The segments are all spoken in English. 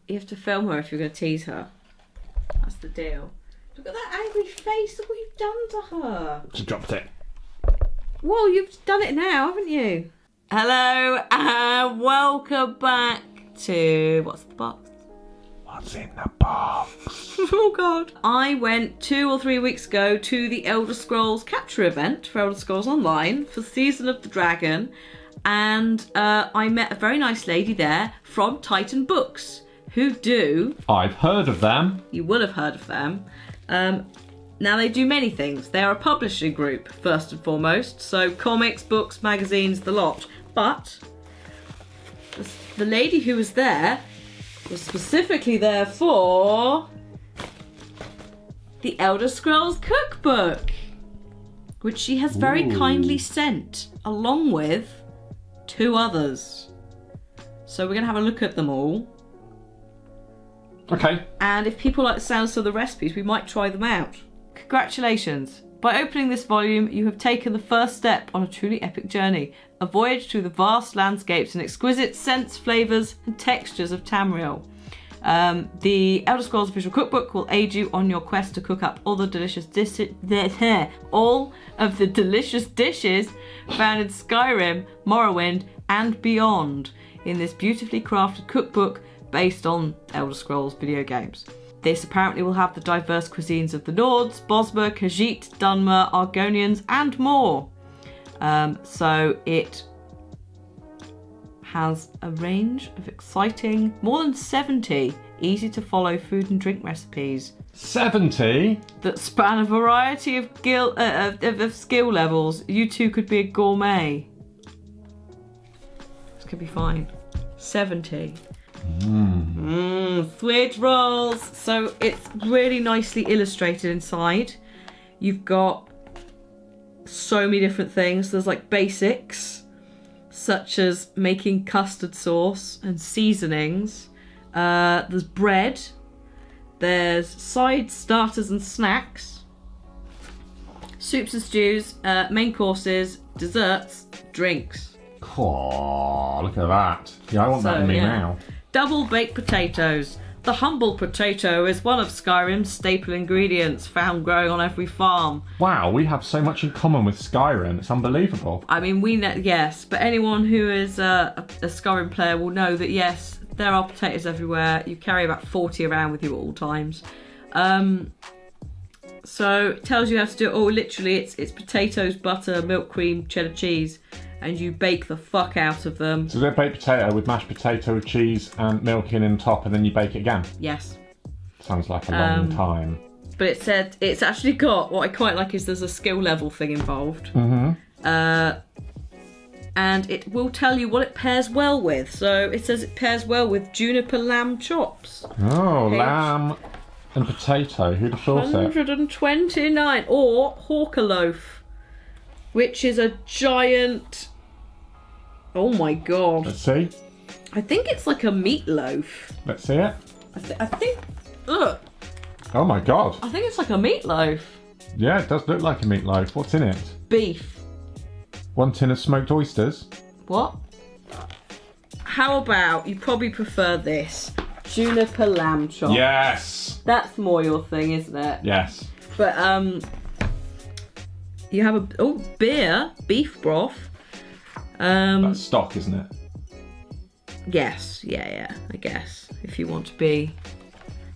You have to film her if you're going to tease her. That's the deal. Look at that angry face. Look what you've done to her. She dropped it. Whoa, you've done it now, haven't you? Hello, and welcome back to... What's the box? What's in the box? Oh, God. I went 2 or 3 weeks ago to the Elder Scrolls capture event for Elder Scrolls Online for Season of the Dragon, and I met a very nice lady there from Titan Books, who do... I've heard of them. You will have heard of them. Now, they do many things. They are a publishing group, first and foremost, so comics, books, magazines, the lot. But the lady who was there was specifically there for the Elder Scrolls Cookbook, which she has very kindly sent, along with 2 others. So we're going to have a look at them all. Okay. And if people like the sounds of the recipes, we might try them out. Congratulations. By opening this volume, you have taken the first step on a truly epic journey. A voyage through the vast landscapes and exquisite scents, flavours and textures of Tamriel. The Elder Scrolls Official Cookbook will aid you on your quest to cook up all of the delicious dishes found in Skyrim, Morrowind and beyond in this beautifully crafted cookbook based on Elder Scrolls video games. This apparently will have the diverse cuisines of the Nords, Bosmer, Khajiit, Dunmer, Argonians and more. So it has a range of exciting, more than 70 easy to follow food and drink recipes. 70? That span a variety of skill levels. You too could be a gourmet. This could be fine. 70. Sweet rolls. So it's really nicely illustrated inside. You've got so many different things. There's like basics, such as making custard sauce and seasonings. There's bread. There's sides, starters and snacks. Soups and stews, main courses, desserts, drinks. Oh, look at that. Yeah, I want that in me now. Double baked potatoes. The humble potato is one of Skyrim's staple ingredients, found growing on every farm. Wow, we have so much in common with Skyrim. It's unbelievable. I mean, we know, yes, but anyone who is a Skyrim player will know that, yes, there are potatoes everywhere. You carry about 40 around with you at all times. So it tells you how to do it. Oh, literally, it's potatoes, butter, milk cream, cheddar cheese. And you bake the fuck out of them. So they're baked potato with mashed potato, cheese and milk in top, and then you bake it again? Yes. Sounds like a long time. But it said, it's actually got, what I quite like is there's a skill level thing involved. Mm-hmm. And it will tell you what it pairs well with. So it says it pairs well with juniper lamb chops. Oh, lamb and potato. Who'd have thought it? 129. Or hawker loaf, which is a giant... Oh my god. Let's see. I think it's like a meatloaf. Let's see it. I think... Ugh. Oh my god. I think it's like a meatloaf. Yeah, it does look like a meatloaf. What's in it? Beef. 1 tin of smoked oysters. What? How about you probably prefer this? Juniper lamb chop. Yes. That's more your thing, isn't it? Yes. But you have beer, beef broth. That's stock, isn't it? Yes, yeah, I guess. If you want to be,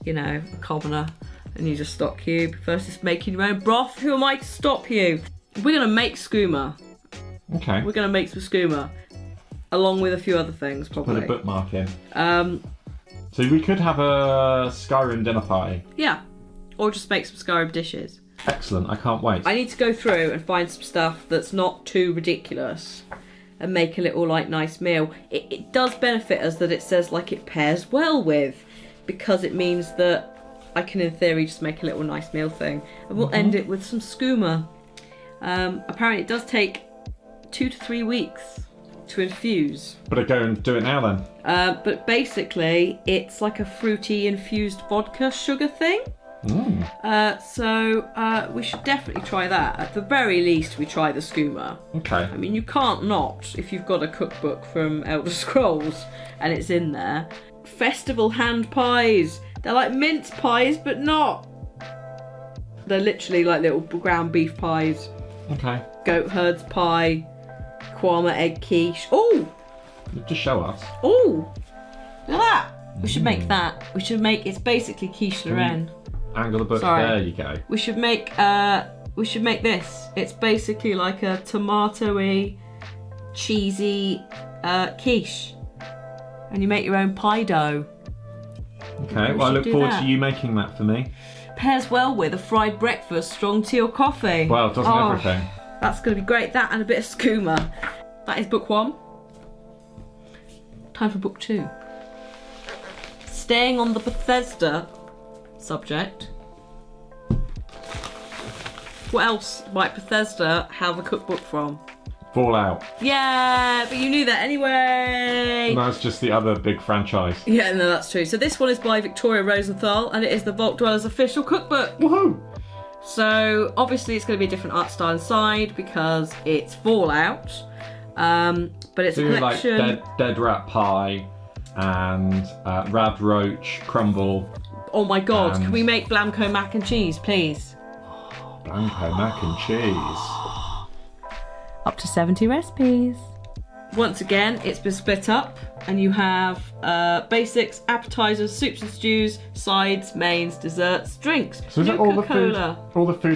a commoner and use a stock cube versus making your own broth, who am I to stop you? We're going to make skooma. Okay. We're going to make some skooma, along with a few other things, probably. Put a bookmark in. So we could have a Skyrim dinner party. Yeah, or just make some Skyrim dishes. Excellent, I can't wait. I need to go through and find some stuff that's not too ridiculous and make a little nice meal. It does benefit us that it says it pairs well with, because it means that I can in theory just make a little nice meal thing, and we'll end it with some skooma. Apparently it does take 2 to 3 weeks to infuse. Better go and do it now then. But basically it's like a fruity infused vodka sugar thing. So we should definitely try that. At the very least, we try the skooma. Okay. I mean, you can't not if you've got a cookbook from Elder Scrolls and it's in there. festival hand pies. They're like mince pies, but not. They're literally like little ground beef pies. Okay. Goat herd's pie, Kwama egg quiche. Oh! Just show us. Oh! Look at that! We should make that. We should make, it's basically quiche Lorraine. Angle the book. Sorry. There you go. We should make this. It's basically like a tomatoey, cheesy quiche. And you make your own pie dough. Okay, well I look forward to you making that for me. Pairs well with a fried breakfast, strong tea or coffee. Well, it doesn't everything. That's going to be great. That and a bit of skooma. That is book 1. Time for book 2. Staying on the Bethesda subject. What else might Bethesda have a cookbook from? Fallout. Yeah, but you knew that anyway. That's just the other big franchise. Yeah, no, that's true. So this one is by Victoria Rosenthal, and it is the Vault Dwellers official cookbook. Woohoo! So obviously it's going to be a different art style inside because it's Fallout, but it's a collection. Like dead rat pie and rad roach crumble. Oh my god! Can we make Blamco mac and cheese, please? Blamco mac and cheese. Up to 70 recipes. Once again, it's been split up, and you have basics, appetizers, soups and stews, sides, mains, desserts, drinks. So is it all the food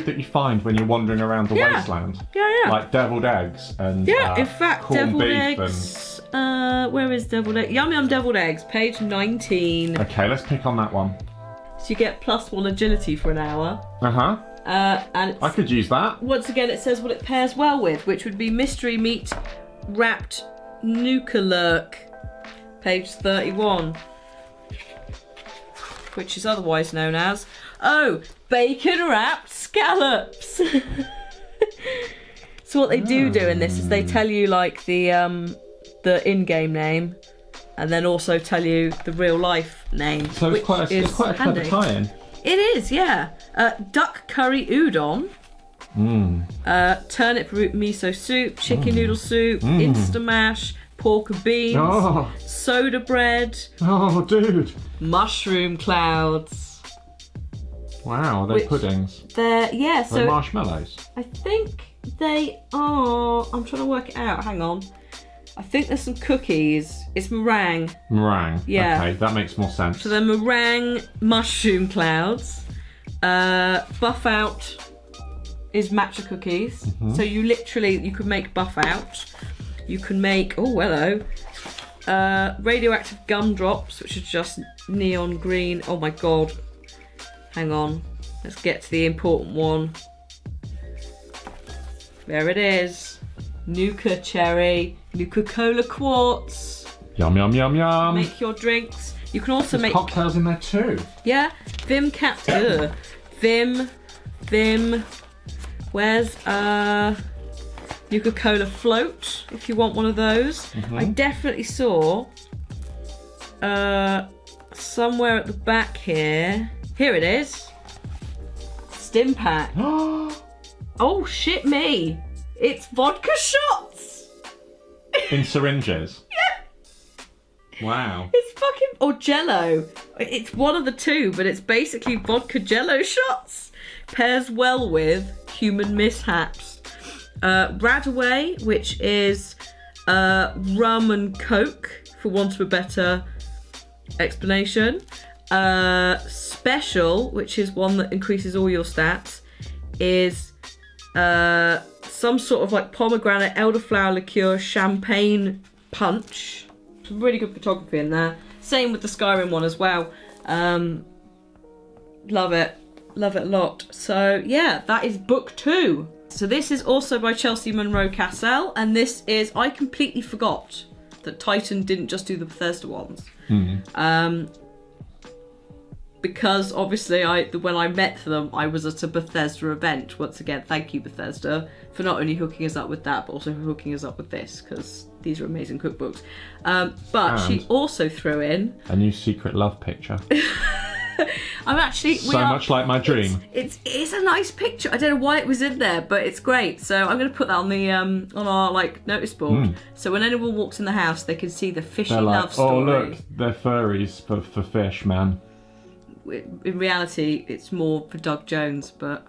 that you find when you're wandering around the wasteland? Yeah. Like deviled eggs and in fact, corned deviled beef eggs. Where is deviled eggs? Yum Yum deviled eggs, page 19. Okay, let's pick on that one. So you get +1 agility for an hour. And I could use that. Once again, it says what it pairs well with, which would be mystery meat wrapped nukalurk, page 31, which is otherwise known as bacon wrapped scallops. So what they do in this is they tell you like the in-game name, and then also tell you the real life name. So it's quite a clever tie-in. It is, yeah. Duck curry udon. Turnip root miso soup, chicken noodle soup, Instamash, pork and beans, soda bread. Oh, dude. Mushroom clouds. Wow, are they puddings? They're marshmallows. I think they are. I'm trying to work it out. Hang on. I think there's some cookies. It's meringue. Meringue. Yeah. Okay, that makes more sense. So they're meringue mushroom clouds. Buff out is matcha cookies. So you could make buff out. You can make radioactive gumdrops, which are just neon green. Oh my god. Hang on. Let's get to the important one. There it is. Nuka cherry, Nuka Cola quartz. Yum yum yum yum. Make your drinks. You can also make cocktails in there too. Yeah, Vim Cat. Vim. Where's Nuka Cola float? If you want one of those, I definitely saw somewhere at the back here. Here it is. Stim pack. Oh shit me! It's vodka shots! In syringes? Yeah! Wow. It's fucking... Or Jello. It's one of the two, but it's basically vodka Jello shots. Pairs well with human mishaps. Radaway, which is rum and coke, for want of a better explanation. Special, which is one that increases all your stats, is... some sort of like pomegranate, elderflower liqueur, champagne punch. Some really good photography in there. Same with the Skyrim one as well. Love it a lot. So yeah, that is book 2. So this is also by Chelsea Munro Cassell, and this is, I completely forgot that Titan didn't just do the Bethesda ones. Because obviously when I met them, I was at a Bethesda event. Once again, thank you Bethesda for not only hooking us up with that, but also hooking us up with this, because these are amazing cookbooks. But she also threw in a new secret love picture. I'm actually much like my dream. It's a nice picture. I don't know why it was in there, but it's great. So I'm going to put that on the on our notice board. So when anyone walks in the house, they can see the fishy love story. Oh look, they're furries for fish, man. In reality, it's more for Doug Jones, but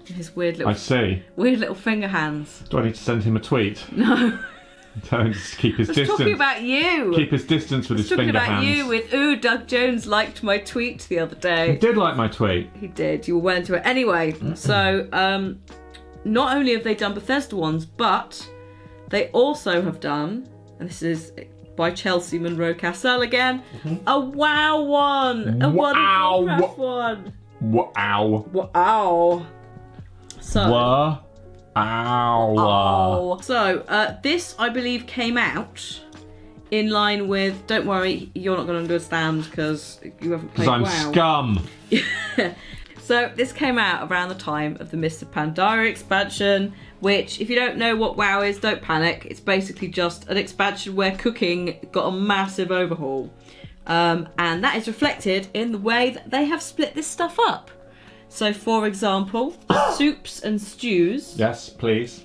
his weird little finger hands. Do I need to send him a tweet? No. Don't just keep his distance. Talking about you. Keep his distance with his finger hands. Talking about you with, Doug Jones liked my tweet the other day. He did like my tweet. He did. You were well into it. Anyway, so not only have they done Bethesda ones, but they also have done, and this is by Chelsea Monroe Cassell again, a WoW one. A Warcraft one. Wow. Wow. So... Ow. So, this, I believe, came out in line with... Don't worry, you're not going to understand because you haven't played WoW. Because I'm scum. So, this came out around the time of the Mists of Pandaria expansion, which, if you don't know what WoW is, don't panic. It's basically just an expansion where cooking got a massive overhaul. And that is reflected in the way that they have split this stuff up. So, for example, soups and stews. Yes, please.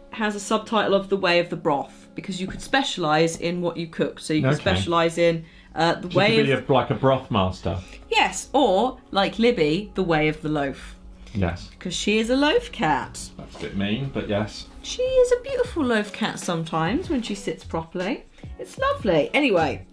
Has a subtitle of The Way of the Broth, because you could specialise in what you cook. So you could specialise in the way of... You could be like a broth master. Yes, or, like Libby, The Way of the Loaf. Yes. Because she is a loaf cat. That's a bit mean, but yes. She is a beautiful loaf cat sometimes when she sits properly. It's lovely. Anyway,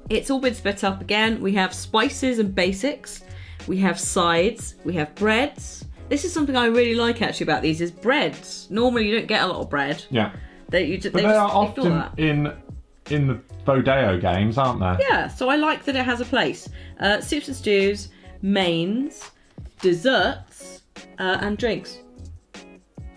it's all been split up again. We have spices and basics. We have sides, we have breads. This is something I really like actually about these, is breads. Normally you don't get a lot of bread. Yeah. They are often in the Bodeo games, aren't they? Yeah, so I like that it has a place. Soups and stews, mains, desserts, and drinks.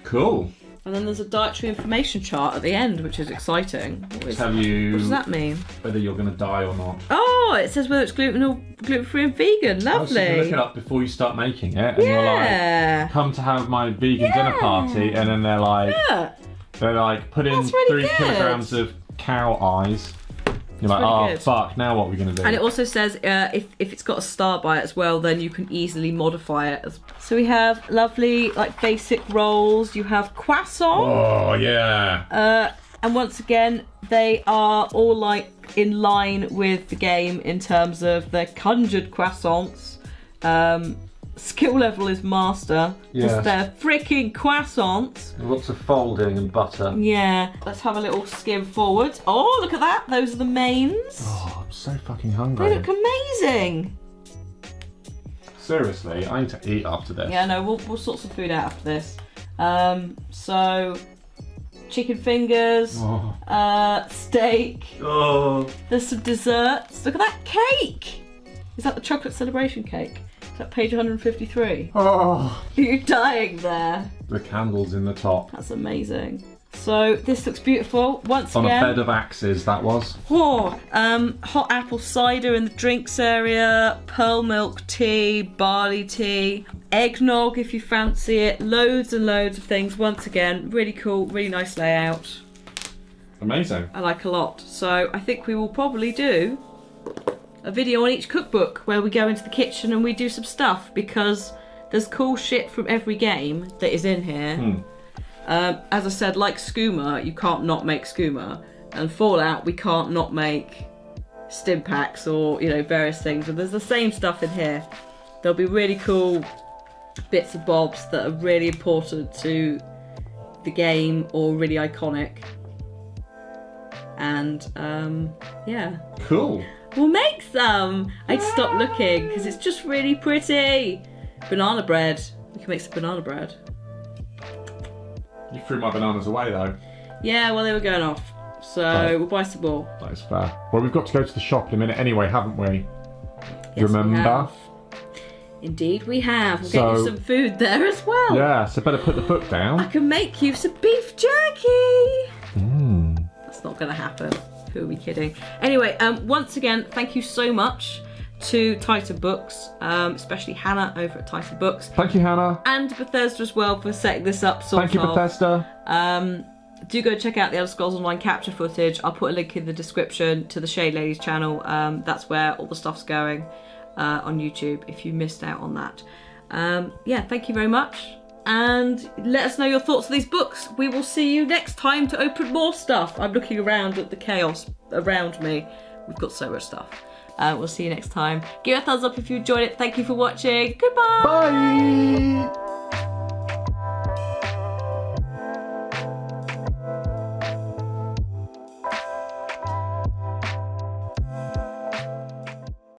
Cool. And then there's a dietary information chart at the end, which is exciting. What does that mean? Whether you're going to die or not. Oh, it says whether it's gluten-free and vegan. Lovely. So you can look it up before you start making it. And you're like, come to have my vegan dinner party. And then they're like, put in really 3 kilograms of cow eyes. You're like, good. Fuck, now what are we going to do? And it also says if it's got a star by it as well, then you can easily modify it. So we have lovely, basic rolls. You have croissant. Oh, yeah. And once again, they are all, in line with the game in terms of their conjured croissants. Skill level is master. Yes. Just their freaking croissants. Lots of folding and butter. Yeah. Let's have a little skim forward. Oh, look at that. Those are the mains. Oh, I'm so fucking hungry. They look amazing. Seriously, I need to eat after this. Yeah, no, we'll sort some food out after this. So, chicken fingers, steak. Oh. There's some desserts. Look at that cake. Is that the chocolate celebration cake? Is that page 153? Oh. You're dying there. The candles in the top. That's amazing. So this looks beautiful. Once again. On a bed of axes, that was. Oh, hot apple cider in the drinks area, pearl milk tea, barley tea, eggnog if you fancy it. Loads and loads of things. Once again, really cool, really nice layout. Amazing. I like a lot. So I think we will probably do a video on each cookbook where we go into the kitchen and we do some stuff, because there's cool shit from every game that is in here. As I said, like skooma, you can't not make skooma, and Fallout we can't not make stim packs or various things, and there's the same stuff in here. There'll be really cool bits and bobs that are really important to the game or really iconic, and yeah. Cool. We'll make some. I'd stop looking because it's just really pretty. Banana bread. We can make some banana bread. You threw my bananas away though. Yeah, well they were going off. So we'll buy some more. That is fair. Well, we've got to go to the shop in a minute anyway, haven't we? Yes, remember? We have. Indeed we have. We'll get you some food there as well. Yeah, so better put the book down. I can make you some beef jerky. That's not going to happen. Who are we kidding? Anyway, once again, thank you so much to Titan Books, especially Hannah over at Titan Books. Thank you, Hannah. And Bethesda as well for setting this up. Thank you, Bethesda. Do go check out the Elder Scrolls Online capture footage. I'll put a link in the description to the Shade Ladies channel. That's where all the stuff's going. on YouTube if you missed out on that. Yeah, thank you very much. And let us know your thoughts on these books. We will see you next time to open more stuff. I'm looking around at the chaos around me. We've got so much stuff. We'll see you next time. Give it a thumbs up if you enjoyed it. Thank you for watching. Goodbye. Bye.